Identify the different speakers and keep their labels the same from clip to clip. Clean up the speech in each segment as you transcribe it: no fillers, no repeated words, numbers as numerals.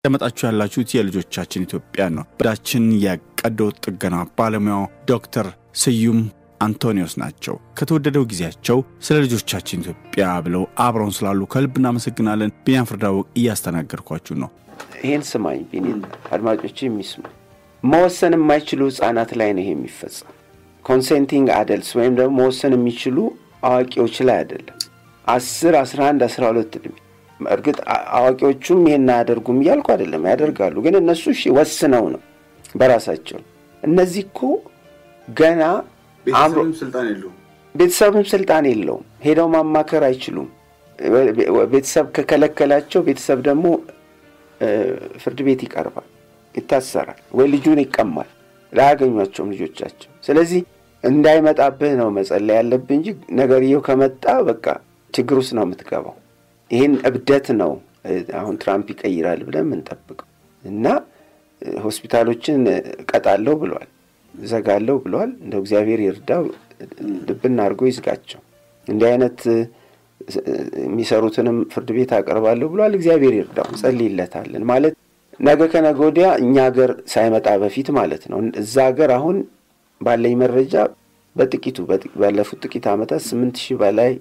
Speaker 1: ተመጣጣችሁ ያላችሁት የልጆቻችን ኢትዮጵያ ነው። በዳችን ያቀዶ ጥገና ባለሙያው ዶክተር ስዩም አንቶኒዮስ ናቸው። ከተወደደው ጊዜያቸው ስለ ልጆቻችን ኢትዮጵያ ብለው አብረውን ስላሉ ከልብ እናመሰግናለን። ቢኒያም ፍርዳው እያስተናገርኳችሁ ነው።
Speaker 2: ይሄን ስማኝ ቢኒን አድማጮች የሚስሙ መወሰን የማይችሉ ህፃናት ላይ ነው የሚፈጸም። ኮንሰንቲንግ አደልትስ ወይም ደግሞ መወሰን የሚችሉ አዋቂዎች ላይ አይደለም። 10 11 12 እድሜ እርግጥ አዋቂዎቹም ይሄን ያደርጉም ይያልኩ አይደለም ያደርጋሉ ግን እነሱ እሺ ወስነው ነው በራሳቸው እነዚህ እኮ ገና ቤተሰብም ስልጣን የለውም ሄደው ማማከር አይችሉም ቤተሰብ ከከለከላቸው ቤተሰብ ደግሞ ፍርድ ቤት ይቀርባል ይታሰራል ወይ ልጁን ይቀማል ላያገኟቸው ልጆቻቸው ስለዚህ እንዳይመጣብህ ነው መጸለይ ያለብህ እንጂ ነገርየው ከመጣ በቃ ችግር ውስጥ ነው የምትገባው ይሄን እብደት ነው አሁን ትራምፕ ይቀይራል ብለን እንጠብቀው እና ሆስፒታሎችን ቀጣለው ብሏል ዘጋለው ብሏል እንደው እግዚአብሔር ይርዳው ልብና አርጎ ይዝጋቸው እንዲህ አይነት የሚሰሩትንም ፍርድ ቤት አቀርባለሁ ብሏል እግዚአብሔር ይርዳው ጸልይለታለን ማለት ነገ ከነገ ወዲያ እኛ ሀገር ሳይመጣ በፊት ማለት ነው እዛ ሀገር አሁን ባለኝ መረጃ በጥቂቱ ባለፉት ጥቂት አመታት 8000 በላይ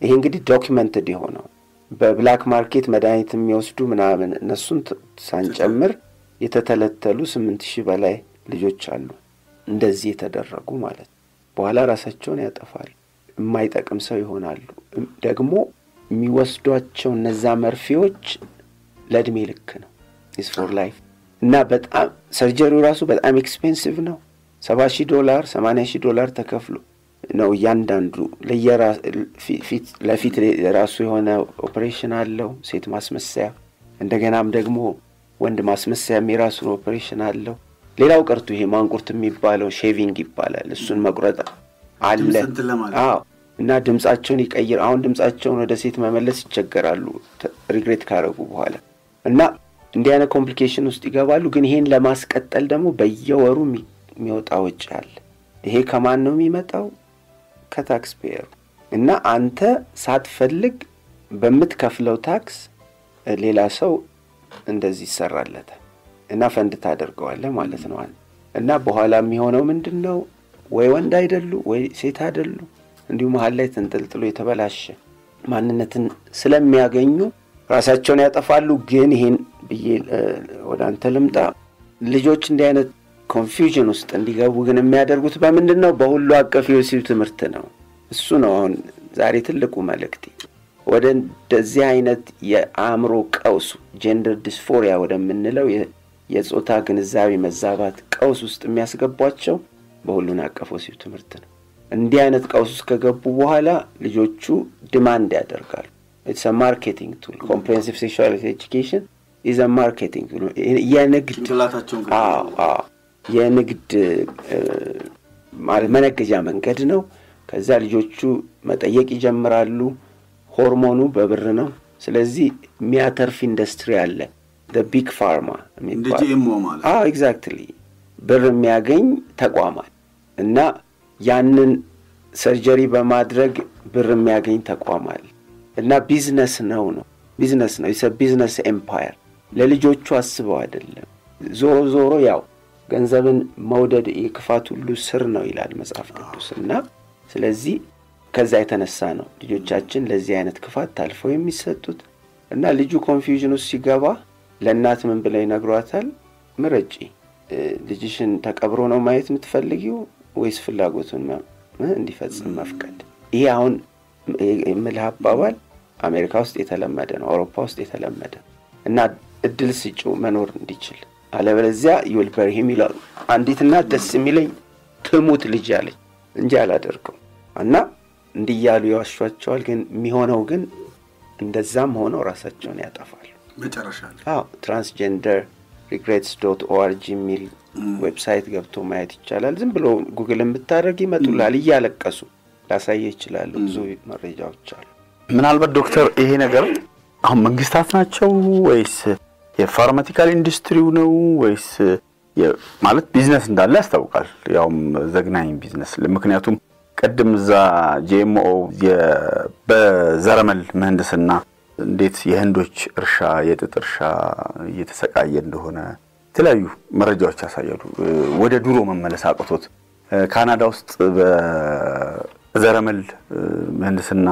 Speaker 2: ይሄ እንግዲህ ዶክመንትድ ይሆነው በብላክ ማርኬት መድኃኒት የሚወስዱ ምናምን እነሱን ሳንጨምር የተተለተሉ 8000 በላይ ልጆች አሉ እንደዚህ የተደረጉ ማለት በኋላ ራሳቸውን ያጠፋሉ የማይጠቅም ሰው ይሆናሉ ደግሞ የሚወስዷቸው እነዛ መርፌዎች ለእድሜ ልክ ነው is for life እና በጣም ሰርጀሪው ራሱ በጣም ኤክስፔንሲቭ ነው $70,000 $80,000 ተከፍሎ ነው ያንዳንዱ ለፊት ራሱ የሆነ ኦፕሬሽን አለው ሴት ማስመሰያ እንደገናም ደግሞ ወንድ ማስመሰያ የራሱ ኦፕሬሽን አለው ሌላው ቀርቶ ይሄ ማንቁርት የሚባለው ሼቪንግ ይባላል እሱን መቁረጥ አለ አዎ እና ድምጻቸውን ይቀይር አሁን ድምጻቸውን ወደ ሴት መመለስ ይቸገራሉ ሪግሬት ካረጉ በኋላ እና እንዲህ አይነት ኮምፕሊኬሽን ውስጥ ይገባሉ ግን ይሄን ለማስቀጠል ደግሞ በየወሩ የሚወጣው ወጪ አለ ይሄ ከማን ነው የሚመጣው ከታክስ ፔየር እና አንተ ሳትፈልግ በመትከፍለው ታክስ ሌላ ሰው እንደዚህ ይሰራለታ እና ፈንድ ታደርገዋለህ ማለት ነው እና በኋላ የሚሆነው ምንድነው ወይ ወንድ አይደሉ ወይ ሴት አይደሉ እንዲሁ መሃል ላይ ተንጠልጥሎ የተበላሸ ማንነትን ስለሚያገኙ ራሳቸውን ያጠፋሉ ግን ይሄን ወደ አንተ ልምጣ ልጆች እንዲህ አይነት ኮንፊውዥን ውስጥ እንዲገቡ ግን የሚያደርጉት በምንድነው በሁሉ አቀፍ የወሲብ ትምህርት ነው እሱ ነው አሁን ዛሬ ትልቁ መልእክቴ ወደ እንደዚህ አይነት የአእምሮ ቀውስ ጀንደር ዲስፎሪያ ወደምንለው የጾታ ግንዛቤ መዛባት ቀውስ ውስጥ የሚያስገቧቸው በሁሉን አቀፍ የወሲብ ትምህርት ነው እንዲህ አይነት ቀውስ ውስጥ ከገቡ በኋላ ልጆቹ ዲማንድ ያደርጋሉ it's a marketing tool comprehensive sexuality education is a marketing tool የንግድ መነገጃ መንገድ ነው ከዛ ልጆቹ መጠየቅ ይጀምራሉ ሆርሞኑ በብር ነው ስለዚህ ሚያተርፍ ኢንደስትሪ አለ the big pharma
Speaker 1: ማለት
Speaker 2: exactly ብር የሚያገኝ ተቋማት እና ያንን ሰርጀሪ በማድረግ ብር የሚያገኝ ተቋማት እና ቢዝነስ ነው it's a business empire ለልጆቹ አስበው አይደለም ዞሮ ያው ገንዘብን መውደድ የክፋት ሁሉ ስር ነው ይላል መጽሐፍ ቅዱስና ስለዚህ ከዛ የተነሳ ነው ልጆቻችን ለዚህ አይነት ክፋት ታልፈው የሚሰጡት እና ልጁ ኮንፊውዥን ውስጥ ሲገባ ለእናት ምን ብለው ይነግሯታል ምረጪ ልጅሽን ተቀብሮ ነው ማየት የምትፈልጊው ወይስ ፍላጎቱን እንዲፈጽም መፍቀድ ይሄ አሁን የምልሃባባል አሜሪካ ውስጥ የተለመደ ነው አውሮፓ ውስጥ የተለመደ እና እድል ሲጪው መኖር እንዲችል አለበለዚያ ይልበርሂም ይላል አንዲትና ደስ የሚለኝ ትሙት ልጅ ያለች እንጂ አላደርገው እና እንዲያሉ ያዋሻቸዋል ግን የሚሆነው ግን እንደዛም ሆኖ ራሳቸውን ያጠፋሉ
Speaker 1: መጨረሻ
Speaker 2: transgenderregrets.org ሚል ዌብሳይት ገብቶ ማየት ይቻላል ዝም ብሎ ጉግልን ብታደርግ ይመጡላል እያለቀሱ ላሳየ ይችላል ብዙ መረጃዎች አሉ
Speaker 1: ምናልባት ዶክተር ይሄ ነገር አሁን መንግስታት ናቸው ወይስ የፋርማቲካል ኢንዱስትሪው ነው ወይስ ማለት ቢዝነስ እንዳለ ያስታውቃል ያው ዘግናኝ ቢዝነስ ምክንያቱም ቀደም ዛ ጂኤምኦ በዘረመል ምህንድስና እንዴት የህንዶች እርሻ የጥጥ እርሻ እየተሰቃየ እንደሆነ የተለያዩ መረጃዎች ያሳያሉ። ወደ ድሮ መመለስ አቅቶት ካናዳ ውስጥ በዘረመል ምህንድስና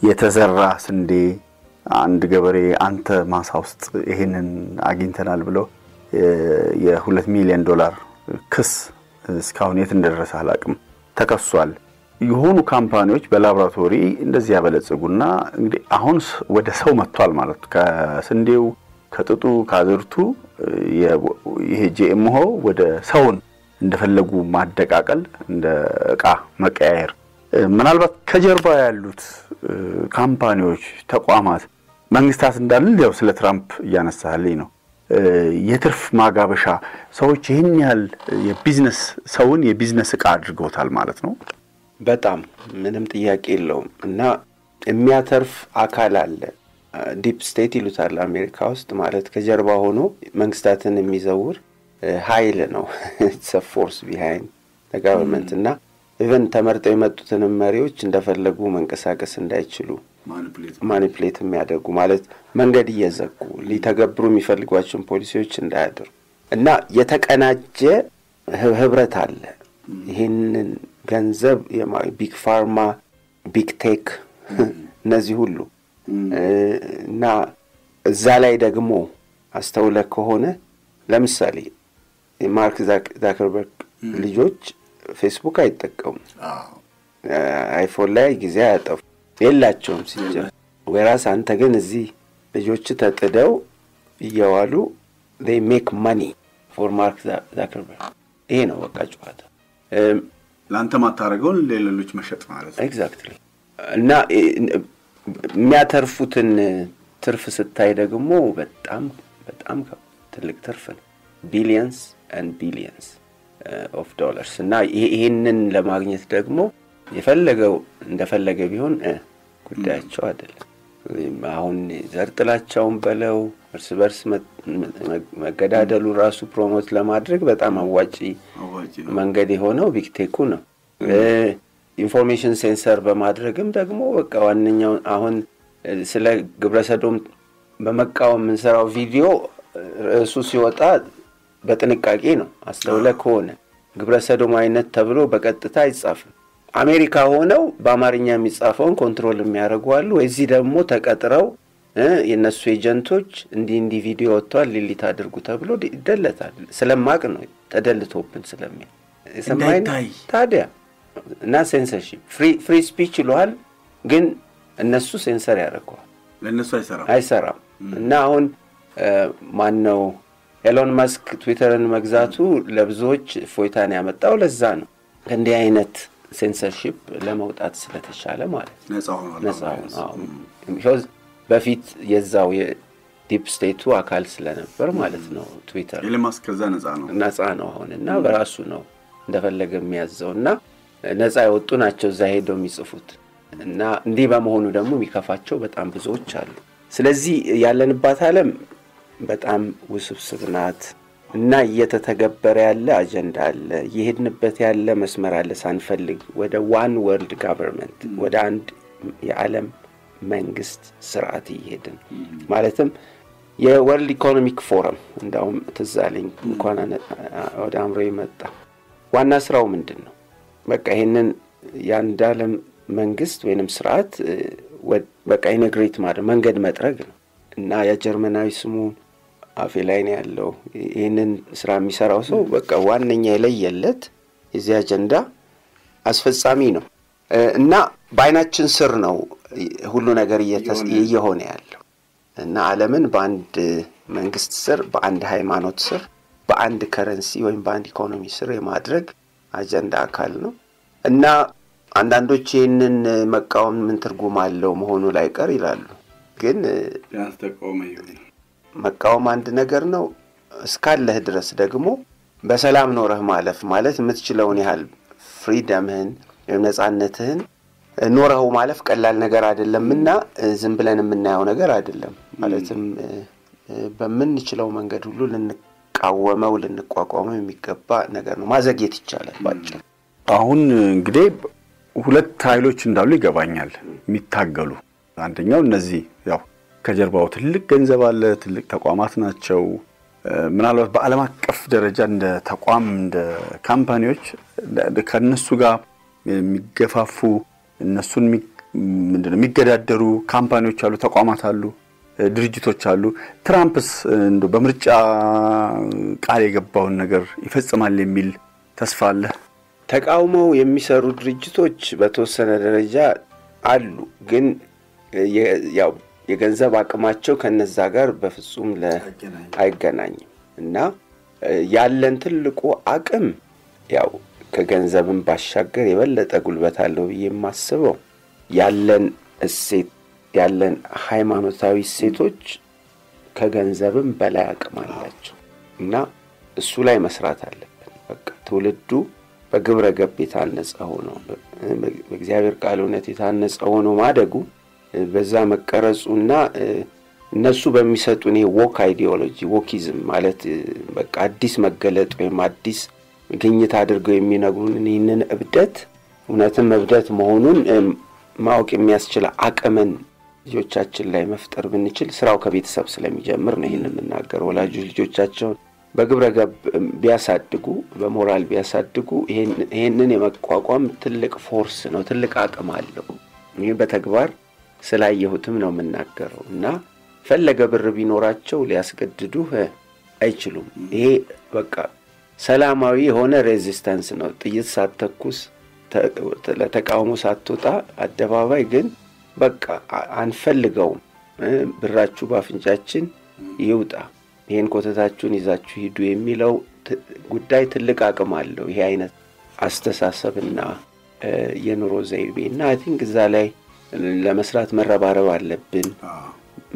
Speaker 1: የተዘራ ስንዴ አንድ ገበሬ አንተ ማሳ ውስጥ ይሄንን አግኝተናል ብሎ የ$2 ሚሊዮን ክስ እስካሁን የት እንደደረሰ አላቅም ተከሷል። የሆኑ ካምፓኒዎች በላቦራቶሪ እንደዚህ ያበለጽጉና እንግዲህ አሁን ወደ ሰው መጥቷል ማለት ከስንዴው ከጥጡ ካዘርቱ ይሄ ጂኤምኦ ወደ ሰውን እንደፈለጉ ማደቃቀል እንደ ዕቃ መቀያየር ምናልባት ከጀርባ ያሉት ካምፓኒዎች ተቋማት መንግስታት እንዳሉ ያው ስለ ትራምፕ ያነሳልኝ ነው የትርፍ ማጋበሻ ሰዎች ይሄን ያህል የቢዝነስ ሰውን የቢዝነስ ዕቃ አድርገውታል ማለት ነው።
Speaker 2: በጣም ምንም ጥያቄ የለውም እና የሚያተርፍ አካል አለ። ዲፕ ስቴት ይሉታል አሜሪካ ውስጥ ማለት ከጀርባ ሆኖ መንግስታትን የሚዘውር ኃይል ነው። it's a force behind the government እና ኢቨን ተመርጠው የመጡትን መሪዎች እንደፈለጉ መንቀሳቀስ እንዳይችሉ ማኒፕሌት የሚያደርጉ ማለት መንገድ እየዘጉ ሊተገብሩ የሚፈልጓቸውን ፖሊሲዎች እንዳያደርጉ እና የተቀናጀ ህብረት አለ። ይሄንን ገንዘብ ቢግ ፋርማ ቢግ ቴክ እነዚህ ሁሉ እና እዛ ላይ ደግሞ አስተውለ ከሆነ ለምሳሌ ማርክ ዛከርበርግ ልጆች ፌስቡክ አይጠቀሙም። አይፎን ላይ ጊዜ አያጠፉ የላቸውም ሲጀምር። ወራስ አንተ ግን እዚህ ልጆች ተጥደው እየዋሉ they make money for Mark Zuckerberg። ይሄ ነው በቃ ጨዋታ።
Speaker 1: ላንተ ማታረገውን ለሌሎች መሸጥ ማለት ነው።
Speaker 2: ኤግዛክትሊ እና የሚያተርፉትን ትርፍ ስታይ ደግሞ በጣም በጣም ትልቅ ትርፍ ነው። billions and billions of dollars እና ይሄንን ለማግኘት ደግሞ የፈለገው እንደፈለገ ቢሆን ጉዳያቸው አይደለም። አሁን ዘርጥላቸውን በለው እርስ በርስ መገዳደሉ ራሱ ፕሮሞት ለማድረግ በጣም አዋጪ መንገድ የሆነው ቢግ ቴኩ ነው። ኢንፎርሜሽን ሴንሰር በማድረግም ደግሞ በቃ ዋንኛው አሁን ስለ ግብረሰዶም በመቃወም እንሰራው ቪዲዮ እሱ ሲወጣ በጥንቃቄ ነው አስተውለ ከሆነ ግብረሰዶም አይነት ተብሎ በቀጥታ አይጻፍም። አሜሪካ ሆነው በአማርኛ የሚጻፈውን ኮንትሮል የሚያደርጉ አሉ። እዚህ ደግሞ ተቀጥረው የነሱ ኤጀንቶች እንዲ ቪዲዮ ወጥቷል ሊሊት አድርጉ ተብሎ ይደለታል። ስለማቅ ነው ተደልቶብን ስለሚል ሰማይን ታዲያ እና ሴንሰርሺፕ ፍሪ ስፒች ይሏል ግን እነሱ ሴንሰር ያደርገዋል
Speaker 1: ለነሱ
Speaker 2: አይሰራም እና አሁን ማን ነው ኤሎን መስክ ትዊተርን መግዛቱ ለብዙዎች ፎይታን ያመጣው ለዛ ነው። እንዲህ አይነት ሴንሰርሺፕ ለመውጣት ስለተቻለ ማለት ነፃ ሆኖ በፊት የዛው የዲፕ ስቴቱ አካል ስለነበር ማለት ነው። ትዊተር
Speaker 1: ኤሎን ከዛ ነፃ ነው
Speaker 2: አሁንና በራሱ ነው እንደፈለገ የሚያዘውና ነፃ ያወጡ ናቸው እዛ ሄደው የሚጽፉት እና እንዲህ በመሆኑ ደግሞ የሚከፋቸው በጣም ብዙዎች አሉ። ስለዚህ ያለንባት ዓለም በጣም ውስብስብ ናት እና እየተተገበረ ያለ አጀንዳ አለ። የሄድንበት ያለ መስመር አለ ሳንፈልግ ወደ ዋን ወርልድ ጋቨርንመንት ወደ አንድ የዓለም መንግስት ስርዓት ይሄድን ማለትም የወርልድ ኢኮኖሚክ ፎረም እንዳውም ተዛለኝ እንኳን ወደ አምሮ ይመጣ ዋና ስራው ምንድነው? በቃ ይሄንን የአንድ ዓለም መንግስት ወይንም ስርዓት በቃ ኢንተግሬት ማድረግ መንገድ መጥረግ ነው እና የጀርመናዊ ስሙ አፌ ላይ ነው ያለው። ይሄንን ስራ የሚሰራው ሰው በቃ ዋነኛ የለየለት የዚህ አጀንዳ አስፈጻሚ ነው እና በአይናችን ስር ነው ሁሉ ነገር እየሆነ ያለው እና ዓለምን በአንድ መንግስት ስር በአንድ ሃይማኖት ስር በአንድ ከረንሲ ወይም በአንድ ኢኮኖሚ ስር የማድረግ አጀንዳ አካል ነው እና አንዳንዶች ይሄንን መቃወም ምን ትርጉም አለው መሆኑ ላይ ቀር ይላሉ። ግን
Speaker 1: ያስተቃውመ ይሁን
Speaker 2: መቃወም አንድ ነገር ነው። እስካለህ ድረስ ደግሞ በሰላም ኖረህ ማለፍ ማለት የምትችለውን ያህል ፍሪደምህን ነፃነትህን ኖረው ማለፍ ቀላል ነገር አይደለምና ዝም ብለን የምናየው ነገር አይደለም። ማለትም በመንችለው መንገድ ሁሉ ልንቃወመው ልንቋቋመው የሚገባ ነገር ነው። ማዘግየት ይቻላል ባጭሩ።
Speaker 1: አሁን እንግዲህ ሁለት ኃይሎች እንዳሉ ይገባኛል የሚታገሉ። አንደኛው እነዚህ ያው ከጀርባው ትልቅ ገንዘብ አለ፣ ትልቅ ተቋማት ናቸው። ምናልባት በዓለም አቀፍ ደረጃ እንደ ተቋም እንደ ካምፓኒዎች ከነሱ ጋር የሚገፋፉ እነሱን ምንድነው የሚገዳደሩ ካምፓኒዎች አሉ፣ ተቋማት አሉ፣ ድርጅቶች አሉ። ትራምፕስ እንደው በምርጫ ቃል የገባውን ነገር ይፈጽማል የሚል ተስፋ አለ?
Speaker 2: ተቃውመው የሚሰሩ ድርጅቶች በተወሰነ ደረጃ አሉ፣ ግን ያው የገንዘብ አቅማቸው ከነዛ ጋር በፍጹም አይገናኝም እና ያለን ትልቁ አቅም ያው ከገንዘብም ባሻገር የበለጠ ጉልበት አለው የማስበው ያለን እሴት ያለን ሃይማኖታዊ እሴቶች ከገንዘብም በላይ አቅም አላቸው እና እሱ ላይ መስራት አለብን። በቃ ትውልዱ በግብረ ገብ የታነጸ ሆኖ በእግዚአብሔር ቃል እውነት የታነጸ ሆኖ ማደጉ በዛ መቀረጹና እነሱ በሚሰጡን ወክ አይዲዮሎጂ ወኪዝም ማለት በቃ አዲስ መገለጥ ወይም አዲስ ግኝት አድርገው የሚነግሩን ይህንን እብደት እውነትም እብደት መሆኑን ማወቅ የሚያስችል አቅምን ልጆቻችን ላይ መፍጠር ብንችል ስራው ከቤተሰብ ስለሚጀምር ነው ይሄንን የምናገረው። ወላጆች ልጆቻቸውን በግብረ ገብ ቢያሳድጉ በሞራል ቢያሳድጉ ይሄንን የመቋቋም ትልቅ ፎርስ ነው፣ ትልቅ አቅም አለው። ይሄ በተግባር ስላየሁትም ነው የምናገረው እና ፈለገ ብር ቢኖራቸው ሊያስገድዱ አይችሉም። ይሄ በቃ ሰላማዊ የሆነ ሬዚስታንስ ነው። ጥይት ሳትተኩስ ለተቃውሞ ሳትወጣ አደባባይ ግን በቃ አንፈልገውም፣ ብራችሁ ባፍንጫችን ይውጣ፣ ይሄን ኮተታችሁን ይዛችሁ ሂዱ የሚለው ጉዳይ ትልቅ አቅም አለው። ይሄ አይነት አስተሳሰብና የኑሮ ዘይቤና አይ ቲንክ እዛ ላይ ለመስራት መረባረብ አለብን፣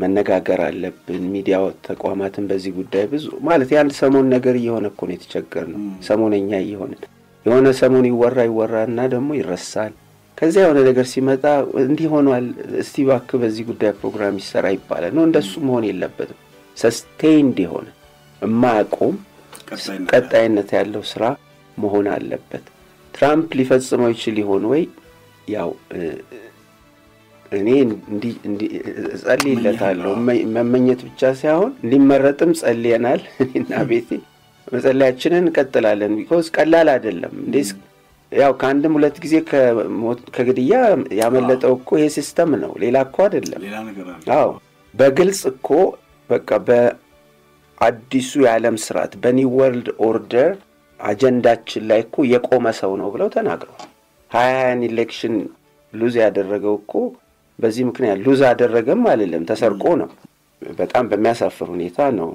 Speaker 2: መነጋገር አለብን። ሚዲያው ተቋማትን በዚህ ጉዳይ ብዙ ማለት ያን ሰሞን ነገር እየሆነ እኮ ነው የተቸገርነው። ሰሞነኛ እየሆነ የሆነ ሰሞን ይወራና ደግሞ ይረሳል። ከዚያ የሆነ ነገር ሲመጣ እንዲህ ሆኗል፣ እስቲ እባክህ በዚህ ጉዳይ ፕሮግራም ይሰራ ይባላል። ነው እንደሱ መሆን የለበትም። ሰስቴይንድ የሆነ የማያቆም ቀጣይነት ያለው ስራ መሆን አለበት። ትራምፕ ሊፈጽመው ይችል ይሆን ወይ? ያው እኔ እንዲ ጸልይለታለሁ። መመኘት ብቻ ሳይሆን እንዲመረጥም ጸልየናል እና ቤቴ መጸለያችንን እንቀጥላለን። ቢኮዝ ቀላል አይደለም። እንዴስ ያው ከአንድም ሁለት ጊዜ ከግድያ ያመለጠው እኮ ይሄ ሲስተም ነው፣ ሌላ እኮ አይደለም። አዎ በግልጽ እኮ በቃ በአዲሱ የዓለም ስርዓት በኒው ወርልድ ኦርደር አጀንዳችን ላይ እኮ የቆመ ሰው ነው ብለው ተናግረዋል። 2020 ኢሌክሽን ሉዝ ያደረገው እኮ በዚህ ምክንያት ሉዝ አደረገም አይደለም፣ ተሰርቆ ነው። በጣም በሚያሳፍር ሁኔታ ነው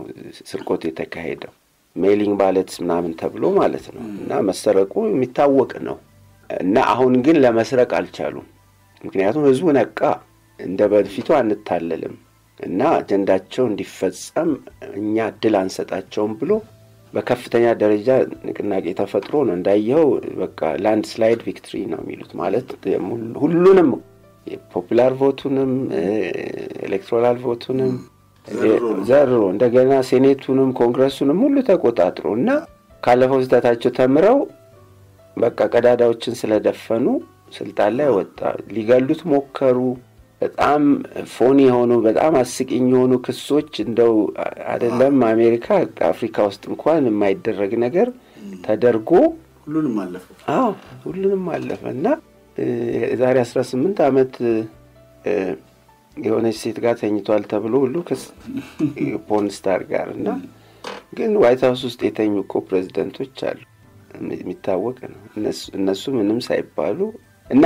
Speaker 2: ስርቆት የተካሄደው። ሜሊንግ ባለትስ ምናምን ተብሎ ማለት ነው እና መሰረቁ የሚታወቅ ነው እና አሁን ግን ለመስረቅ አልቻሉም። ምክንያቱም ህዝቡ ነቃ፣ እንደ በፊቱ አንታለልም እና አጀንዳቸው እንዲፈጸም እኛ ድል አንሰጣቸውም ብሎ በከፍተኛ ደረጃ ንቅናቄ ተፈጥሮ ነው። እንዳየው በቃ ላንድ ስላይድ ቪክትሪ ነው የሚሉት ማለት ሁሉንም የፖፑላር ቮቱንም ኤሌክቶራል ቮቱንም ዘርሮ እንደገና ሴኔቱንም ኮንግረሱንም ሁሉ ተቆጣጥሮ እና ካለፈው ስህተታቸው ተምረው በቃ ቀዳዳዎችን ስለደፈኑ ስልጣን ላይ ወጣ። ሊገሉት ሞከሩ። በጣም ፎኒ የሆኑ በጣም አስቂኝ የሆኑ ክሶች እንደው አይደለም አሜሪካ አፍሪካ ውስጥ እንኳን የማይደረግ ነገር ተደርጎ ሁሉንም አለፈና ዛሬ 18 ዓመት የሆነች ሴት ጋር ተኝቷል ተብሎ ሁሉ ፖርን ስታር ጋር እና ግን ዋይት ሃውስ ውስጥ የተኙ እኮ ፕሬዝዳንቶች አሉ የሚታወቅ ነው። እነሱ ምንም ሳይባሉ እና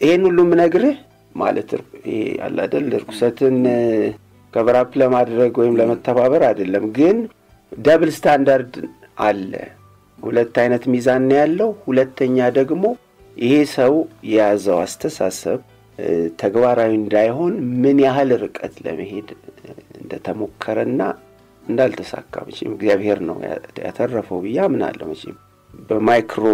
Speaker 2: ይሄን ሁሉ ምነግርህ ማለት ይሄ አለ አይደል ርኩሰትን ከቨራፕ ለማድረግ ወይም ለመተባበር አይደለም፣ ግን ደብል ስታንዳርድ አለ። ሁለት አይነት ሚዛን ነው ያለው። ሁለተኛ ደግሞ ይሄ ሰው የያዘው አስተሳሰብ ተግባራዊ እንዳይሆን ምን ያህል ርቀት ለመሄድ እንደተሞከረና እንዳልተሳካ መቼም እግዚአብሔር ነው ያተረፈው ብዬ አምናለሁ። መቼም በማይክሮ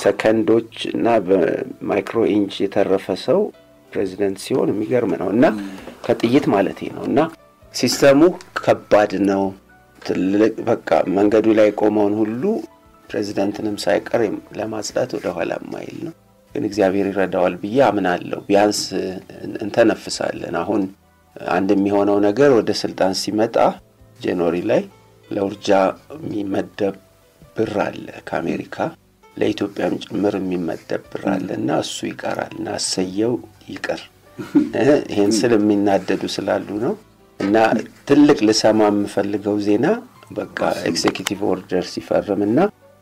Speaker 2: ሰከንዶች እና በማይክሮ ኢንች የተረፈ ሰው ፕሬዚደንት ሲሆን የሚገርም ነው እና ከጥይት ማለት ነው እና ሲስተሙ ከባድ ነው። ትልቅ በቃ መንገዱ ላይ ቆመውን ሁሉ ፕሬዚደንትንም ሳይቀር ለማጽዳት ወደ ኋላ ማይል ነው። ግን እግዚአብሔር ይረዳዋል ብዬ አምናለሁ። ቢያንስ እንተነፍሳለን። አሁን አንድ የሚሆነው ነገር ወደ ስልጣን ሲመጣ ጃንዋሪ ላይ ለውርጃ የሚመደብ ብር አለ ከአሜሪካ ለኢትዮጵያም ጭምር የሚመደብ ብር አለና እሱ ይቀራልና አሰየው ይቀር። ይሄን ስለሚናደዱ ስላሉ ነው። እና ትልቅ ልሰማ የምፈልገው ዜና በቃ ኤግዜኪቲቭ ኦርደር ሲፈርምና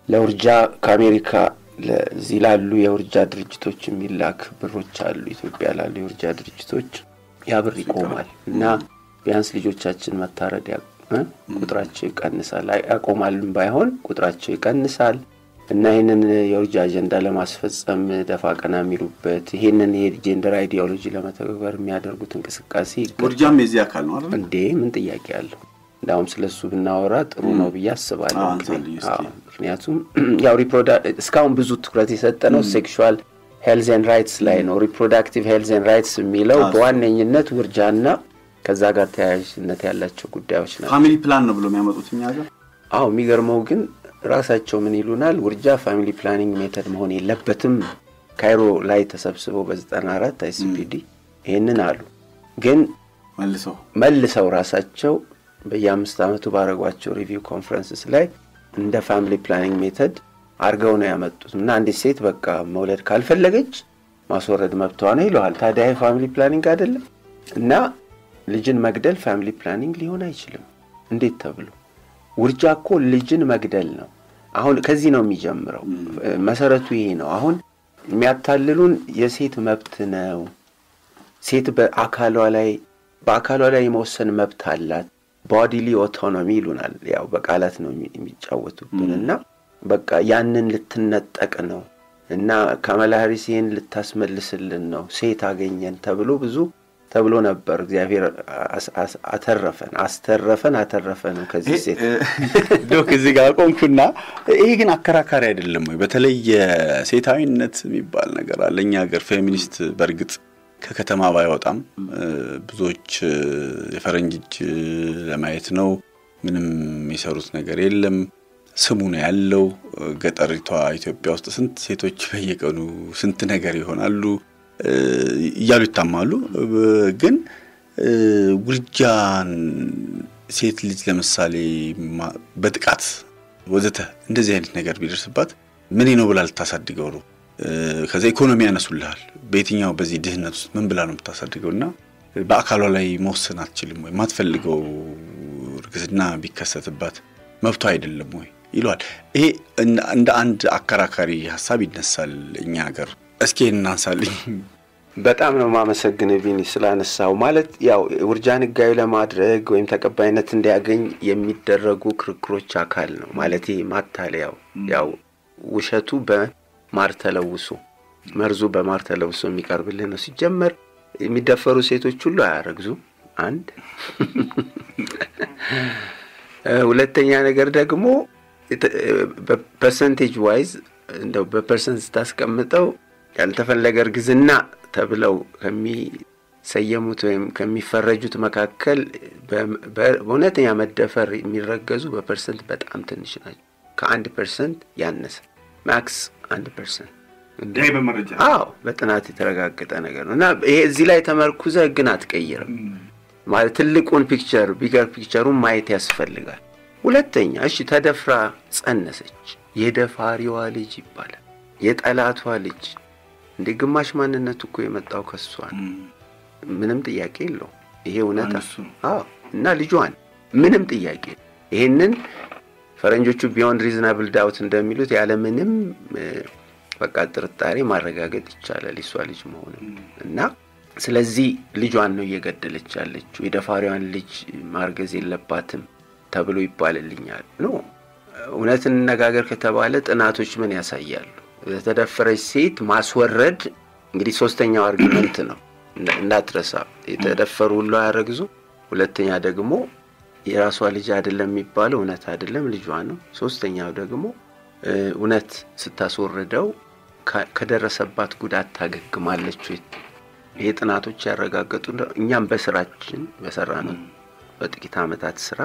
Speaker 2: ለውርጃ ከአሜሪካ ለዚህ ላሉ የውርጃ ድርጅቶች የሚላክ ብሮች አሉ። ኢትዮጵያ ላሉ የውርጃ ድርጅቶች ያ ብር ይቆማል እና ቢያንስ ልጆቻችን መታረድ ቁጥራቸው ይቀንሳል። ያቆማልም ባይሆን ቁጥራቸው ይቀንሳል እና ይሄንን የውርጃ አጀንዳ ለማስፈጸም ደፋ ቀና የሚሉበት ይሄንን የጀንደር አይዲዮሎጂ ለመተግበር የሚያደርጉት እንቅስቃሴ
Speaker 1: ውርጃም የዚህ አካል ነው አይደል
Speaker 2: እንዴ? ምን ጥያቄ አለው? እንዳውም ስለሱ ብናወራ ጥሩ ነው ብዬ አስባለሁ። ምክንያቱም ያው እስካሁን ብዙ ትኩረት የሰጠነው ሴክሹዋል ሄልዝ ኤንድ ራይትስ ላይ ነው። ሪፕሮዳክቲቭ ሄልዝ ኤንድ ራይትስ የሚለው በዋነኝነት ውርጃና ከዛ ጋር ተያያዥነት ያላቸው ጉዳዮች ናቸው።
Speaker 1: ፋሚሊ ፕላን ነው ብሎ የሚያመጡት እኛ ጋር
Speaker 2: የሚገርመው ግን ራሳቸው ምን ይሉናል? ውርጃ ፋሚሊ ፕላኒንግ ሜተድ መሆን የለበትም። ካይሮ ላይ ተሰብስበው በ94 ICPD ይሄንን አሉ። ግን መልሰው ራሳቸው በየ5 ዓመቱ ባረጓቸው ሪቪው ኮንፈረንስስ ላይ እንደ ፋሚሊ ፕላኒንግ ሜተድ አርገው ነው ያመጡት። እና አንዲት ሴት በቃ መውለድ ካልፈለገች ማስወረድ መብቷ ነው ይሏል። ታዲያ ፋሚሊ ፕላኒንግ አይደለም? እና ልጅን መግደል ፋሚሊ ፕላኒንግ ሊሆን አይችልም እንዴት ተብሎ? ውርጃ እኮ ልጅን መግደል ነው። አሁን ከዚህ ነው የሚጀምረው። መሰረቱ ይሄ ነው። አሁን የሚያታልሉን የሴት መብት ነው። ሴት በአካሏ ላይ የመወሰን መብት አላት። ቦዲሊ ኦቶኖሚ ይሉናል። ያው በቃላት ነው የሚጫወቱብንና በቃ ያንን ልትነጠቅ ነው እና ካማላ ሃሪስ ይሄን ልታስመልስልን ነው ሴት አገኘን ተብሎ ነበር። እግዚአብሔር አተረፈን ከዚህ ሴት
Speaker 1: ዶክ እዚህ ጋር ቆምኩና ይሄ ግን አከራካሪ አይደለም ወይ? በተለይ ሴታዊነት የሚባል ነገር አለኛ ሀገር ፌሚኒስት በርግጥ ከከተማ ባይወጣም ብዙዎች የፈረንጅ ለማየት ነው። ምንም የሚሰሩት ነገር የለም። ስሙ ነው ያለው። ገጠሪቷ ኢትዮጵያ ውስጥ ስንት ሴቶች በየቀኑ ስንት ነገር ይሆናሉ እያሉ ይታማሉ። ግን ውርጃን ሴት ልጅ ለምሳሌ በጥቃት ወዘተ እንደዚህ አይነት ነገር ቢደርስባት ምን ነው ብላ ልታሳድገው ነው? ከዛ ኢኮኖሚ ያነሱልሃል። በየትኛው በዚህ ድህነት ውስጥ ምን ብላ ነው የምታሳድገውና በአካሏ ላይ መወሰን አትችልም ወይ? ማትፈልገው እርግዝና ቢከሰትባት መብቷ አይደለም ወይ ይሏል። ይሄ እንደ አንድ አከራካሪ ሐሳብ ይነሳል እኛ ሀገር። እስኪ እናንሳልኝ።
Speaker 2: በጣም ነው ማመሰግን ቢኒ ስላነሳው። ማለት ያው ውርጃን ህጋዊ ለማድረግ ወይም ተቀባይነት እንዲያገኝ የሚደረጉ ክርክሮች አካል ነው። ማለት ማታለያው ያው ውሸቱ በማር ተለውሶ መርዙ በማር ተለውሶ የሚቀርብልን ነው። ሲጀመር የሚደፈሩ ሴቶች ሁሉ አያረግዙ አንድ ሁለተኛ ነገር ደግሞ በፐርሰንቴጅ ዋይዝ እንደው በፐርሰንት ታስቀምጠው ያልተፈለገ እርግዝና ተብለው ከሚሰየሙት ወይም ከሚፈረጁት መካከል በእውነተኛ መደፈር የሚረገዙ በፐርሰንት በጣም ትንሽ ናቸው። ከ1% ያነሰ ማክስ 1%።
Speaker 1: እንዴ በመረጃ
Speaker 2: በጥናት የተረጋገጠ ነገር ነው። እና ይሄ እዚህ ላይ ተመርኩዘ ግን አትቀይርም ማለት ትልቁን ፒክቸር ቢገር ፒክቸሩን ማየት ያስፈልጋል። ሁለተኛ እሺ ተደፍራ ጸነሰች፣ የደፋሪዋ ልጅ ይባላል፣ የጠላቷ ልጅ እንደ ግማሽ ማንነቱ እኮ የመጣው ከሷ ነው። ምንም ጥያቄ የለው። ይሄ እውነታ እና ልጇን ምንም ጥያቄ ይሄንን ፈረንጆቹ ቢዮንድ ሪዝናብል ዳውት እንደሚሉት ያለ ምንም በቃ ጥርጣሬ ማረጋገጥ ይቻላል እሷ ልጅ መሆኑን። እና ስለዚህ ልጇን ነው እየገደለች ያለችው። የደፋሪዋን ልጅ ማርገዝ የለባትም ተብሎ ይባልልኛል ነው። እውነትን ነጋገር ከተባለ ጥናቶች ምን ያሳያሉ? የተደፈረች ሴት ማስወረድ እንግዲህ ሶስተኛው አርጊመንት ነው እንዳትረሳ። የተደፈሩ ሁሉ ያረግዙ። ሁለተኛ ደግሞ የራሷ ልጅ አይደለም የሚባለው እውነት አይደለም ልጇ ነው። ሶስተኛው ደግሞ እውነት ስታስወርደው ከደረሰባት ጉዳት ታገግማለች። ይሄ ጥናቶች ያረጋገጡ እኛም በስራችን በሰራነው በጥቂት ዓመታት ስራ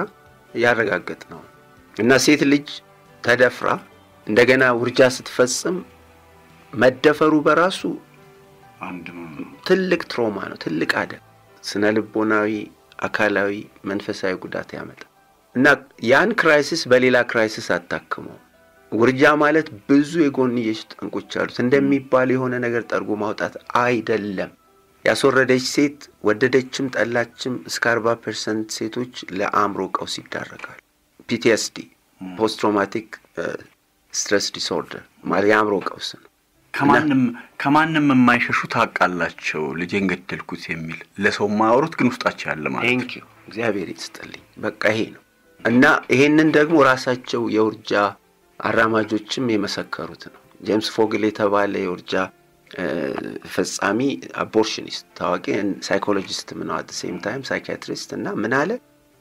Speaker 2: ያረጋገጥነው። እና ሴት ልጅ ተደፍራ እንደገና ውርጃ ስትፈጽም መደፈሩ በራሱ ትልቅ ትሮማ ነው፣ ትልቅ አደጋ፣ ስነ ልቦናዊ፣ አካላዊ፣ መንፈሳዊ ጉዳት ያመጣል እና ያን ክራይሲስ በሌላ ክራይሲስ አታክመው። ውርጃ ማለት ብዙ የጎንዮሽ ጠንቆች አሉት። እንደሚባል የሆነ ነገር ጠርጎ ማውጣት አይደለም። ያስወረደች ሴት ወደደችም ጠላችም እስከ 40% ሴቶች ለአእምሮ ቀውስ ይዳረጋሉ። PTSD ፖስት ትራውማቲክ ስትረስ ዲስኦርደር ማለት የአእምሮ ቀውስ ነው።
Speaker 1: ከማንም የማይሸሹ ታውቃላቸው ልጄን ገደልኩት የሚል ለሰው ማወሩት ግን ውስጣቸው ያለ ማለት
Speaker 2: ቴንክ ዩ እግዚአብሔር ይስጥልኝ። በቃ ይሄ ነው እና ይሄንን ደግሞ ራሳቸው የውርጃ አራማጆችም የመሰከሩት ነው። ጄምስ ፎግል የተባለ የውርጃ ፈጻሚ አቦርሽኒስት ታዋቂ ሳይኮሎጂስት ነው፣ አት ሴም ታይም ሳይኪያትሪስት እና ምን አለ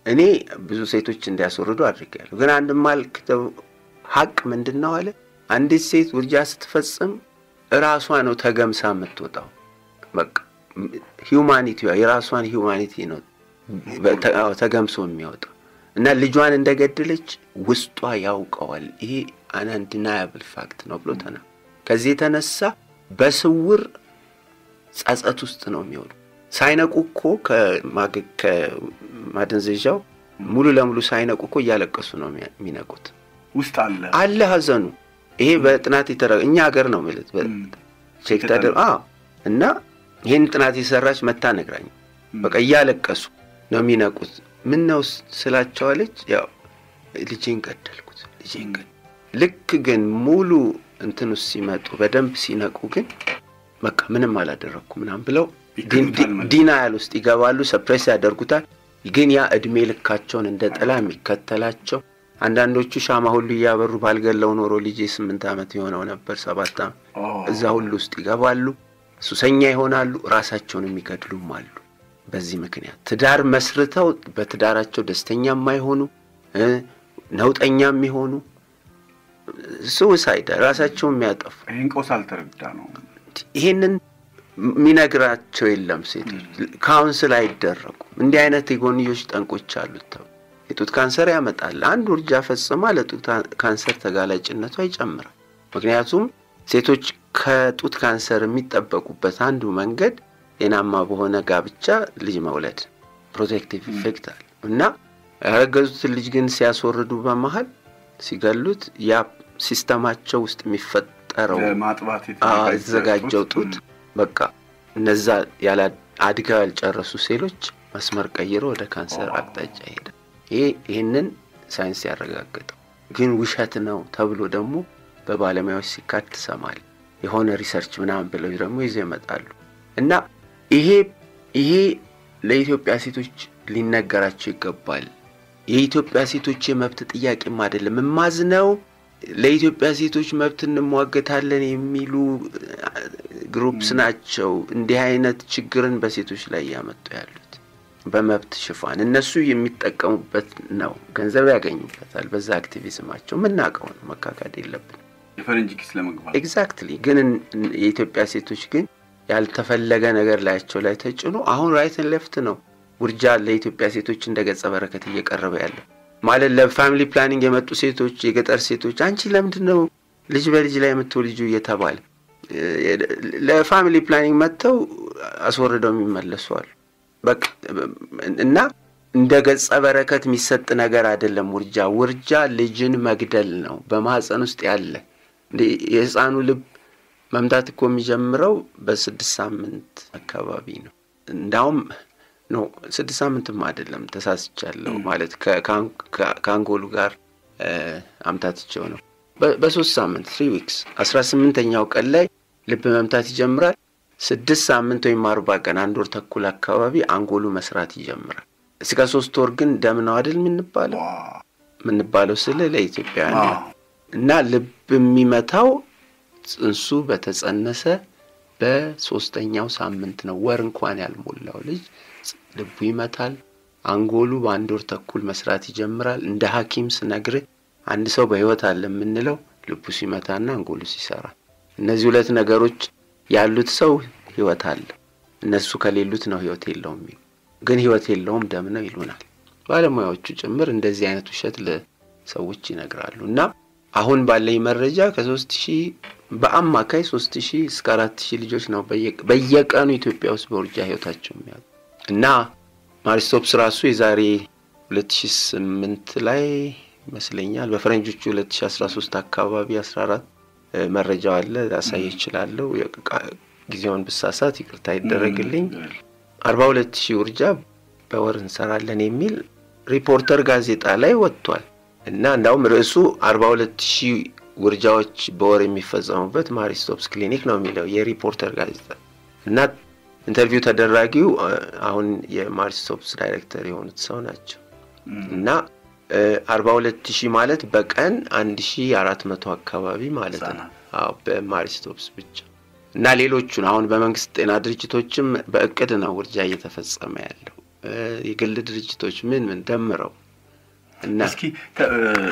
Speaker 2: እኔ ብዙ ሴቶች እንዲያስወርዱ አድርጌያለሁ፣ ግን አንድ ማልክተው ሐቅ ምንድነው አለ አንዲት ሴት ውርጃ ስትፈጽም ራሷ ነው ተገምሳ የምትወጣው። በቃ ሂዩማኒቲዋ የራሷን ሂዩማኒቲ ነው ተገምሶ የሚወጣው እና ልጇን እንደገደለች ውስጧ ያውቀዋል። ይሄ አንዲናያብል ፋክት ነው ብሎ ተናግሯል። ከዚህ የተነሳ በስውር ጸጸት ውስጥ ነው የሚወዱ። ሳይነቁ እኮ ከማደንዘዣው ሙሉ ለሙሉ ሳይነቁ እኮ እያለቀሱ ነው የሚነቁት።
Speaker 1: ውስጥ
Speaker 2: አለ ሐዘኑ። ይሄ በጥናት የተደረገ እኛ ሀገር ነው ማለት ቼክ ተደርጎ እና ይሄን ጥናት የሰራች መታ ነግራኝ በቃ እያለቀሱ ነው የሚነቁት። ምን ነው ስላቸው አለች ያው ልጄን ገደልኩት ልጄን ልክ ግን ሙሉ እንትኑ ሲመጡ በደንብ ሲነቁ ግን በቃ ምንም አላደረኩም ምናምን ብለው ዲናያል ውስጥ ይገባሉ። ሰፕሬስ ያደርጉታል። ግን ያ እድሜ ልካቸውን እንደ ጥላ የሚከተላቸው አንዳንዶቹ ሻማ ሁሉ ያበሩ ባልገለው ኖሮ ልጄ 8 ዓመት የሆነው ነበር 7 ዓመት እዛ ሁሉ ውስጥ ይገባሉ። ሱሰኛ ይሆናሉ። ራሳቸውን የሚገድሉም አሉ። በዚህ ምክንያት ትዳር መስርተው በትዳራቸው ደስተኛ የማይሆኑ ነውጠኛም ይሆኑ ሱሳይድ ራሳቸውን የሚያጠፉ
Speaker 1: እንቆሳል ተረዳ ነው።
Speaker 2: ይሄንን ሚነግራቸው የለም። ሴቶች ካውንስል አይደረጉም። እንዲህ አይነት የጎንዮሽ ጠንቆች አሉት። የጡት ካንሰር ያመጣል። አንድ ውርጃ ፈጽማ ለጡት ካንሰር ተጋላጭነቷ ይጨምራል። ምክንያቱም ሴቶች ከጡት ካንሰር የሚጠበቁበት አንዱ መንገድ ጤናማ በሆነ ጋብቻ ልጅ መውለድ ፕሮቴክቲቭ ኢፌክት አለ እና ያረገዙት ልጅ ግን ሲያስወርዱ በመሃል ሲገሉት ያ ሲስተማቸው ውስጥ የሚፈጠረው
Speaker 1: ማጥባት
Speaker 2: የተዘጋጀው ጡት በቃ እነዛ ያለ አድገው ያልጨረሱ ሴሎች መስመር ቀይሮ ወደ ካንሰር አቅጣጫ ይሄዳል። ይሄንን ሳይንስ ያረጋግጠው ግን ውሸት ነው ተብሎ ደግሞ በባለሙያዎች ሲካድ ተሰማል። የሆነ ሪሰርች ምናምን ብለው ደግሞ ይዘው ይመጣሉ እና ይሄ ለኢትዮጵያ ሴቶች ሊነገራቸው ይገባል። የኢትዮጵያ ሴቶች የመብት ጥያቄም አይደለም ማዝነው ለኢትዮጵያ ሴቶች መብት እንሟገታለን የሚሉ ግሩፕስ ናቸው እንዲህ አይነት ችግርን በሴቶች ላይ ያመጡ ያሉት በመብት ሽፋን እነሱ የሚጠቀሙበት ነው። ገንዘብ ያገኙበታል በዛ አክቲቪዝማቸው። ምናቀው ነው መካካድ የለብን
Speaker 1: የፈረንጅ ኪስ ለመግባት
Speaker 2: ኤግዛክትሊ። ግን የኢትዮጵያ ሴቶች ግን ያልተፈለገ ነገር ላያቸው ላይ ተጭኖ አሁን ራይት ኤንድ ሌፍት ነው ውርጃ ለኢትዮጵያ ሴቶች እንደገጸ በረከት እየቀረበ ያለው ማለት ለፋሚሊ ፕላኒንግ የመጡ ሴቶች የገጠር ሴቶች አንቺ ለምንድነው ልጅ በልጅ ላይ የምትወልጁ እየተባለ ለፋሚሊ ፕላኒንግ መተው አስወርደው የሚመለሱዋል። በቃ እና እንደገጸ በረከት የሚሰጥ ነገር አይደለም። ውርጃ ልጅን መግደል ነው። በማህፀን ውስጥ ያለ የህፃኑ ልብ መምታት እኮ የሚጀምረው በ6 ሳምንት አካባቢ ነው። እንዳውም ነው 6 ሳምንትም አይደለም ተሳስቻለሁ ማለት ከአንጎሉ ጋር አምታትቸው ነው። በ3 ሳምንት 3 weeks 18ኛው ቀን ላይ ልብ መምታት ይጀምራል። 6 ሳምንት ወይም 40 ቀን 1 ወር ተኩል አካባቢ አንጎሉ መስራት ይጀምራል። እስከ 3 ወር ግን ደም ነው አይደል ምንባለው ስለ ለኢትዮጵያውያን እና ልብ የሚመታው ጽንሱ በተጸነሰ በ3ኛው ሳምንት ነው። ወር እንኳን ያልሞላው ልጅ ልቡ ይመታል። አንጎሉ በ1 ወር ተኩል መስራት ይጀምራል። እንደ ሐኪም ስነግር አንድ ሰው በህይወት አለ የምንለው ልቡ ሲመታና አንጎሉ ሲሰራ። እነዚህ ሁለት ነገሮች ያሉት ሰው ህይወት አለ። እነሱ ከሌሉት ነው ህይወት የለውም። ግን ህይወት የለውም ደም ነው ይሉናል ባለሙያዎቹ ጭምር። እንደዚህ አይነት ውሸት ለሰዎች ይነግራሉ እና አሁን ባለኝ መረጃ ከ3000 በአማካይ 3000 እስከ 4000 ልጆች ነው በየቀኑ ኢትዮጵያ ውስጥ በውርጃ ህይወታቸው የሚያልፉ እና ማሪስቶፕስ ራሱ የዛሬ 2008 ላይ ይመስለኛል በፈረንጆቹ 2013 አካባቢ 14 መረጃው አለ ያሳይ ይችላል ጊዜውን በሳሳት ይቅርታ ይደረግልኝ 42000 ውርጃ በወር እንሰራለን የሚል ሪፖርተር ጋዜጣ ላይ ወጥቷል እና እንዳውም ርዕሱ 42000 ውርጃዎች በወር የሚፈጸሙበት ማሪስቶፕስ ክሊኒክ ነው የሚለው የሪፖርተር ጋዜጣ እና ኢንተርቪው ተደራጊው አሁን የማሪስቶፕስ ዳይሬክተር የሆኑት ሰው ናቸው እና 42000 ማለት በቀን 1400 አካባቢ ማለት ነው አዎ በማሪስቶፕስ ብቻ እና ሌሎቹን አሁን በመንግስት ጤና ድርጅቶችም በእቅድ ነው ውርጃ እየተፈጸመ ያለው የግል ድርጅቶች ምን ደምረው እና
Speaker 1: እስኪ